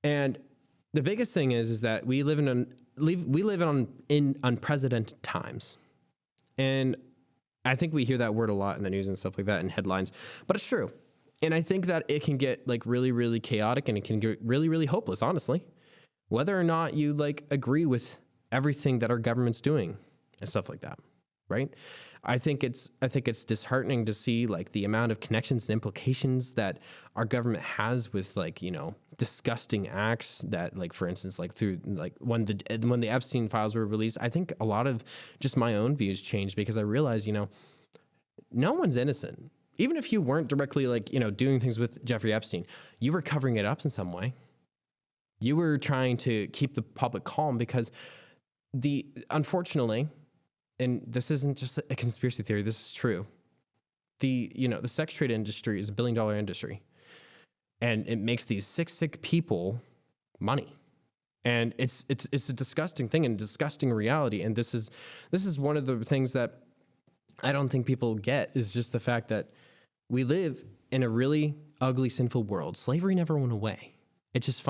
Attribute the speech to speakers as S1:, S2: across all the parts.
S1: And the biggest thing is that we live in unprecedented times. And I think we hear that word a lot in the news and stuff like that in headlines, but it's true. And I think that it can get like really, really chaotic, and it can get really, really hopeless, honestly, whether or not you like agree with everything that our government's doing and stuff like that. Right. I think it's disheartening to see like the amount of connections and implications that our government has with like, disgusting acts that, like, for instance, like through like when the Epstein files were released, I think a lot of just my own views changed because I realized, no one's innocent. Even if you weren't directly like, doing things with Jeffrey Epstein, you were covering it up in some way. You were trying to keep the public calm because unfortunately, and this isn't just a conspiracy theory, this is true. The sex trade industry is $1 billion industry, and it makes these sick people money. And it's a disgusting thing and a disgusting reality. And this is one of the things that I don't think people get, is just the fact that we live in a really ugly, sinful world. Slavery never went away. It just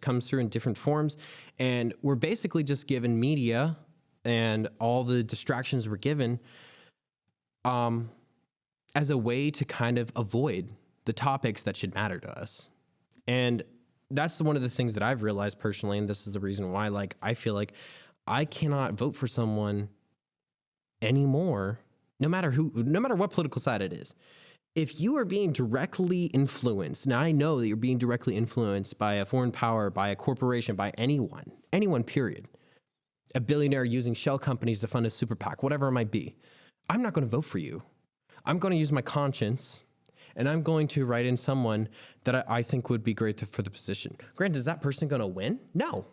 S1: comes through in different forms. And we're basically just given media and all the distractions we're given as a way to kind of avoid the topics that should matter to us. And that's one of the things that I've realized personally, and this is the reason why, like, I feel like I cannot vote for someone anymore, no matter what political side it is. If you are being directly influenced, now I know that you're being directly influenced by a foreign power, by a corporation, by anyone, period. A billionaire using shell companies to fund a super PAC, whatever it might be. I'm not going to vote for you. I'm going to use my conscience, and I'm going to write in someone that I think would be great for the position. Granted, is that person going to win? No.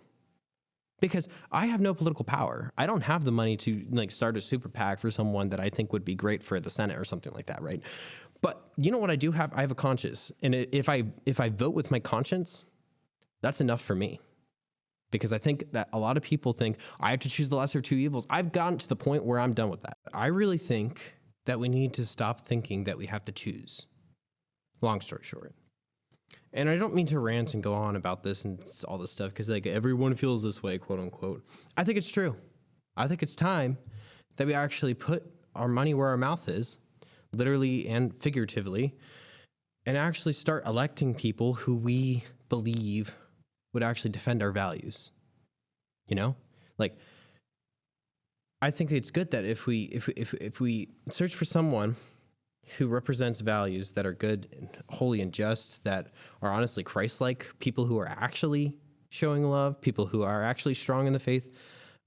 S1: Because I have no political power. I don't have the money to like start a super PAC for someone that I think would be great for the Senate or something like that, right? But you know what I do have? I have a conscience. And if I vote with my conscience, that's enough for me. Because I think that a lot of people think I have to choose the lesser of two evils. I've gotten to the point where I'm done with that. I really think that we need to stop thinking that we have to choose. Long story short. And I don't mean to rant and go on about this and all this stuff because like everyone feels this way, quote unquote. I think it's true. I think it's time that we actually put our money where our mouth is, literally and figuratively, and actually start electing people who we believe would actually defend our values. Like, I think it's good that if we search for someone who represents values that are good and holy and just, that are honestly Christ-like, people who are actually showing love, people who are actually strong in the faith,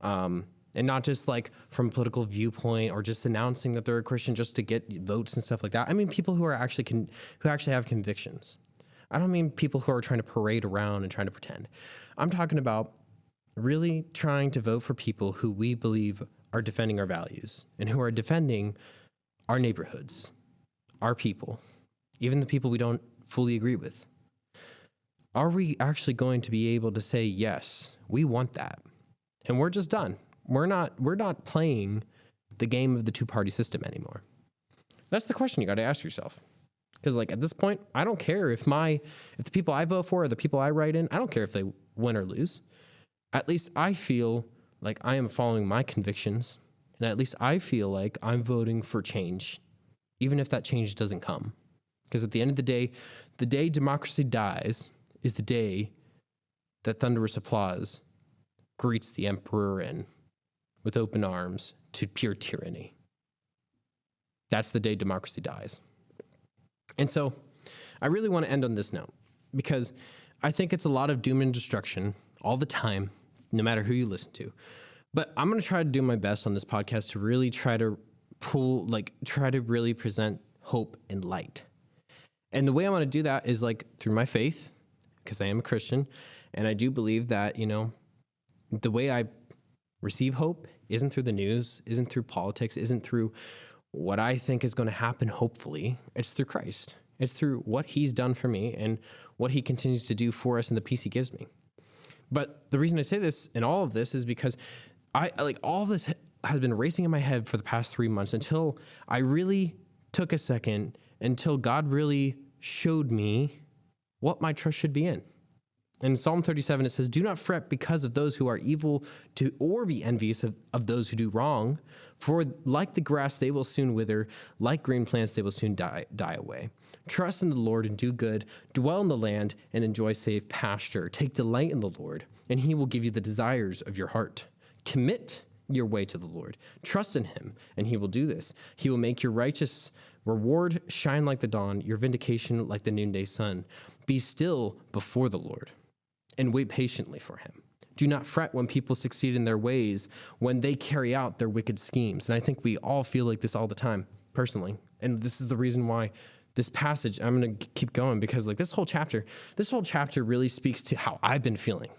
S1: and not just like from a political viewpoint or just announcing that they're a Christian just to get votes and stuff like that. I mean, people who are actually who actually have convictions. I don't mean people who are trying to parade around and trying to pretend. I'm talking about really trying to vote for people who we believe are defending our values and who are defending our neighborhoods, our people, even the people we don't fully agree with. Are we actually going to be able to say, yes, we want that? And we're just done. We're not playing the game of the two-party system anymore. That's the question you got to ask yourself. Because like at this point, I don't care if the people I vote for or the people I write in, I don't care if they win or lose. At least I feel like I am following my convictions, and at least I feel like I'm voting for change, even if that change doesn't come. Because at the end of the day democracy dies is the day that thunderous applause greets the emperor and with open arms to pure tyranny. That's the day democracy dies. And so I really want to end on this note because I think it's a lot of doom and destruction all the time, no matter who you listen to. But I'm going to try to do my best on this podcast to really try to really present hope and light. And the way I want to do that is like through my faith, because I am a Christian. And I do believe that, the way I receive hope isn't through the news, isn't through politics, isn't through what I think is going to happen, hopefully. It's through Christ. It's through what he's done for me and what he continues to do for us and the peace he gives me. But the reason I say this and all of this is because all of this has been racing in my head for the past 3 months until I really took a second, until God really showed me what my trust should be in. In Psalm 37, it says, "Do not fret because of those who are evil or be envious of those who do wrong. For like the grass, they will soon wither. Like green plants, they will soon die away. Trust in the Lord and do good. Dwell in the land and enjoy safe pasture. Take delight in the Lord, and he will give you the desires of your heart. Commit your way to the Lord. Trust in him, and he will do this. He will make your righteous reward shine like the dawn, your vindication like the noonday sun. Be still before the Lord and wait patiently for him. Do not fret when people succeed in their ways, when they carry out their wicked schemes." And I think we all feel like this all the time, personally. And this is the reason why this passage, I'm going to keep going, because like this whole chapter really speaks to how I've been feeling.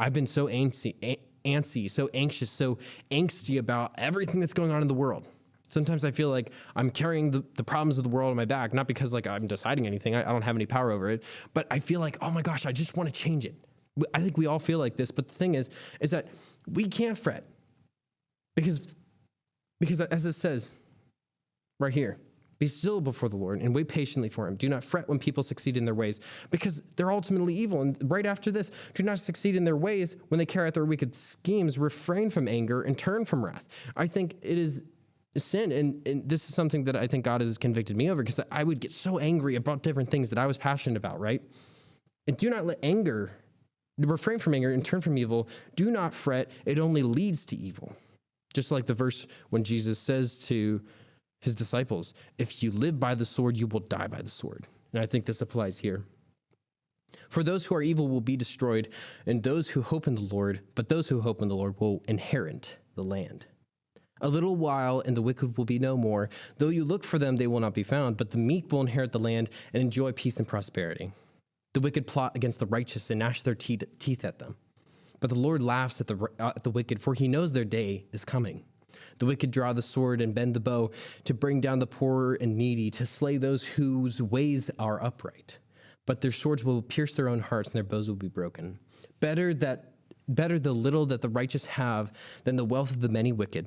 S1: I've been so antsy, so anxious, so angsty about everything that's going on in the world. Sometimes I feel like I'm carrying the problems of the world on my back, not because like I'm deciding anything. I don't have any power over it, but I feel like, oh my gosh, I just want to change it. I think we all feel like this, but the thing is that we can't fret because as it says right here, be still before the Lord and wait patiently for him. Do not fret when people succeed in their ways, because they're ultimately evil. And right after this, do not succeed in their ways when they carry out their wicked schemes. Refrain from anger and turn from wrath. I think it is sin, and this is something that I think God has convicted me over, because I would get so angry about different things that I was passionate about, right? And do not let refrain from anger and turn from evil. Do not fret, it only leads to evil. Just like the verse when Jesus says to his disciples, if you live by the sword, you will die by the sword. And I think this applies here. For those who are evil will be destroyed, and those who hope in the Lord, but those who hope in the Lord will inherit the land. A little while, and the wicked will be no more. Though you look for them, they will not be found, but the meek will inherit the land and enjoy peace and prosperity. The wicked plot against the righteous and gnash their teeth at them. But the Lord laughs at the wicked, for he knows their day is coming. The wicked draw the sword and bend the bow to bring down the poor and needy, to slay those whose ways are upright. But their swords will pierce their own hearts, and their bows will be broken. Better the little that the righteous have than the wealth of the many wicked.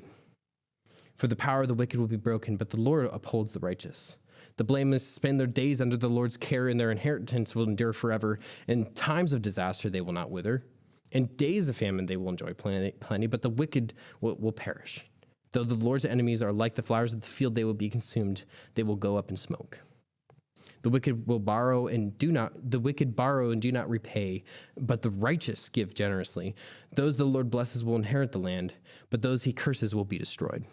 S1: For the power of the wicked will be broken, but the Lord upholds the righteous. The blameless spend their days under the Lord's care, and their inheritance will endure forever. In times of disaster they will not wither. In days of famine they will enjoy plenty, but the wicked will perish. Though the Lord's enemies are like the flowers of the field, they will be consumed. They will go up in smoke. The wicked borrow and do not repay, but the righteous give generously. Those the Lord blesses will inherit the land, but those he curses will be destroyed.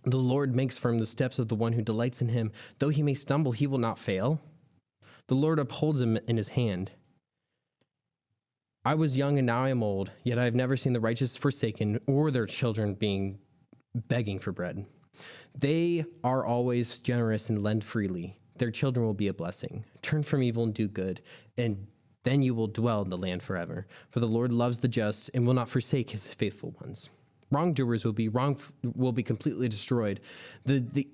S1: The Lord makes firm the steps of the one who delights in him. Though he may stumble, he will not fail. The Lord upholds him in his hand. I was young and now I am old, yet I have never seen the righteous forsaken or their children begging for bread. They are always generous and lend freely. Their children will be a blessing. Turn from evil and do good, and then you will dwell in the land forever. For the Lord loves the just and will not forsake his faithful ones. Wrongdoers will be completely destroyed. The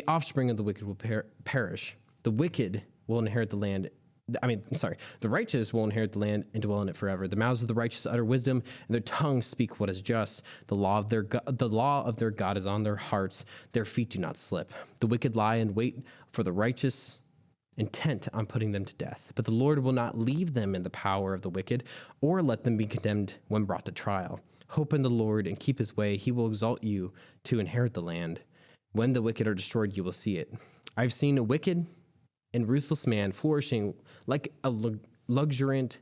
S1: offspring of the wicked will perish. The wicked will inherit the land. The righteous will inherit the land and dwell in it forever. The mouths of the righteous utter wisdom, and their tongues speak what is just. The law of their God is on their hearts. Their feet do not slip. The wicked lie in wait for the righteous, intent on putting them to death. But the Lord will not leave them in the power of the wicked, or let them be condemned when brought to trial. Hope in the Lord and keep his way. He will exalt you to inherit the land. When the wicked are destroyed, you will see it. I've seen a wicked and ruthless man flourishing like a luxuriant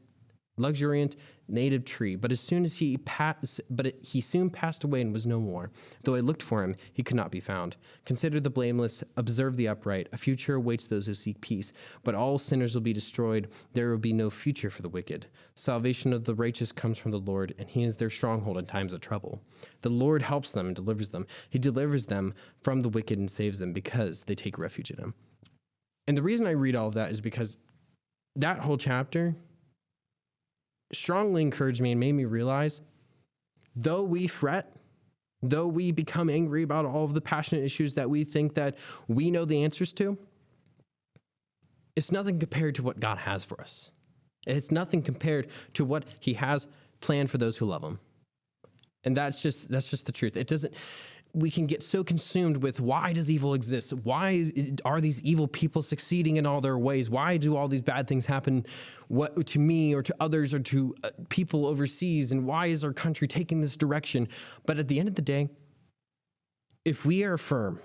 S1: native tree, but he soon passed away and was no more. Though I looked for him, he could not be found. Consider the blameless, observe the upright. A future awaits those who seek peace, but all sinners will be destroyed. There will be no future for the wicked. Salvation of the righteous comes from the Lord, and he is their stronghold in times of trouble. The Lord helps them and delivers them. He delivers them from the wicked and saves them because they take refuge in him. And the reason I read all of that is because that whole chapter strongly encouraged me and made me realize, though we fret, though we become angry about all of the passionate issues that we think that we know the answers to, it's nothing compared to what God has for us. It's nothing compared to what he has planned for those who love him. And that's just the truth. we can get so consumed with why does evil exist? Are these evil people succeeding in all their ways? Why do all these bad things happen to me or to others or to people overseas? And why is our country taking this direction? But at the end of the day, if we are firm,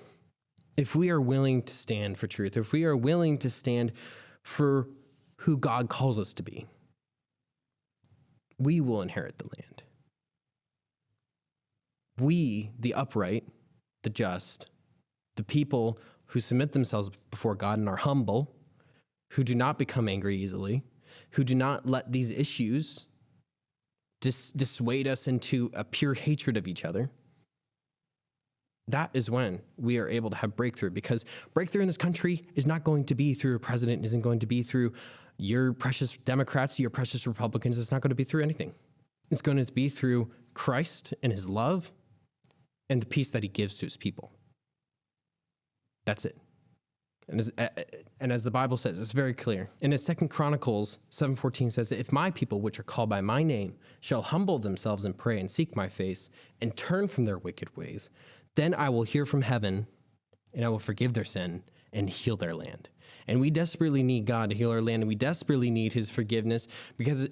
S1: if we are willing to stand for truth, if we are willing to stand for who God calls us to be, we will inherit the land. We, the upright, the just, the people who submit themselves before God and are humble, who do not become angry easily, who do not let these issues dissuade us into a pure hatred of each other, that is when we are able to have breakthrough, because breakthrough in this country is not going to be through a president, isn't going to be through your precious Democrats, your precious Republicans. It's not going to be through anything. It's going to be through Christ and his love and the peace that he gives to his people. That's it. And as the Bible says, it's very clear. And as 2 Chronicles 7:14 says, if my people, which are called by my name, shall humble themselves and pray and seek my face and turn from their wicked ways, then I will hear from heaven and I will forgive their sin and heal their land. And we desperately need God to heal our land, and we desperately need his forgiveness, because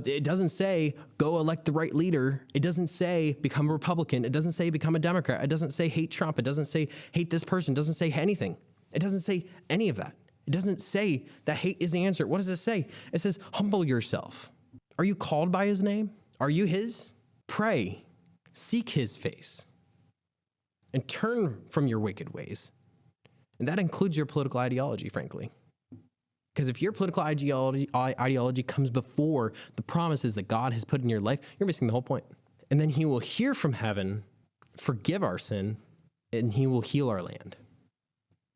S1: it doesn't say go elect the right leader. It doesn't say become a Republican. It doesn't say become a Democrat. It doesn't say hate Trump. It doesn't say hate this person. It doesn't say anything. It doesn't say any of that. It doesn't say that hate is the answer. What does it say? It says humble yourself. Are you called by his name? Are you his? Pray, seek his face, and turn from your wicked ways. And that includes your political ideology, frankly. Because if your political ideology comes before the promises that God has put in your life, you're missing the whole point. And then he will hear from heaven, forgive our sin, and he will heal our land.